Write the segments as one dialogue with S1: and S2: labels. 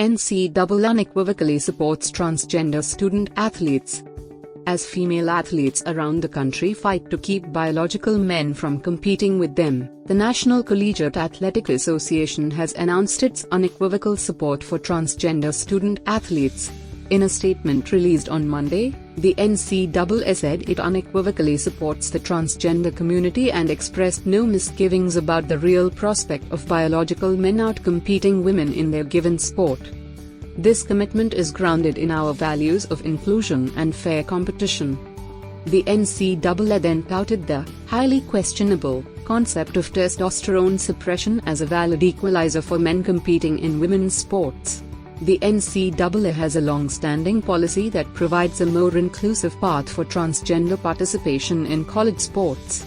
S1: NCAA unequivocally supports transgender student athletes. As female athletes around the country fight to keep biological men from competing with them, the National Collegiate Athletic Association has announced its unequivocal support for transgender student athletes. In a statement released on Monday, the NCAA said it unequivocally supports the transgender community and expressed no misgivings about the real prospect of biological men outcompeting women in their given sport. This commitment is grounded in our values of inclusion and fair competition. The NCAA then touted the highly questionable concept of testosterone suppression as a valid equalizer for men competing in women's sports. The NCAA has a long-standing policy that provides a more inclusive path for transgender participation in college sports.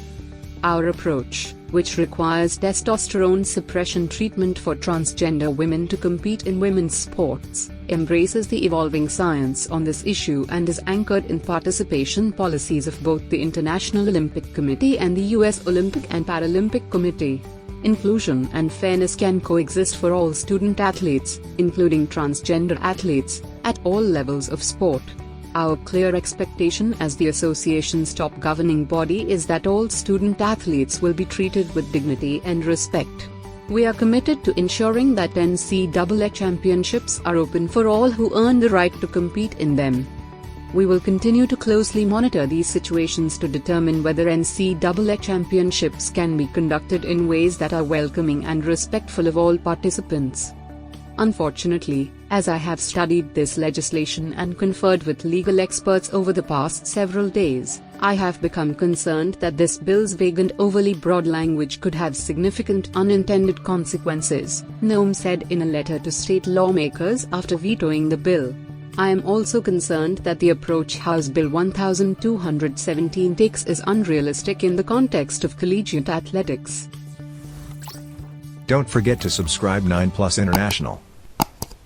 S1: Our approach, which requires testosterone suppression treatment for transgender women to compete in women's sports, embraces the evolving science on this issue and is anchored in participation policies of both the International Olympic Committee and the US Olympic and Paralympic Committee. Inclusion and fairness can coexist for all student athletes, including transgender athletes, at all levels of sport. Our clear expectation as the association's top governing body is that all student athletes will be treated with dignity and respect. We are committed to ensuring that NCAA championships are open for all who earn the right to compete in them. We will continue to closely monitor these situations to determine whether NCAA championships can be conducted in ways that are welcoming and respectful of all participants. Unfortunately, as I have studied this legislation and conferred with legal experts over the past several days, I have become concerned that this bill's vague and overly broad language could have significant unintended consequences, Noem said in a letter to state lawmakers after vetoing the bill. I am also concerned that the approach House Bill 1217 takes is unrealistic in the context of collegiate athletics.
S2: Don't forget to subscribe 9plus International.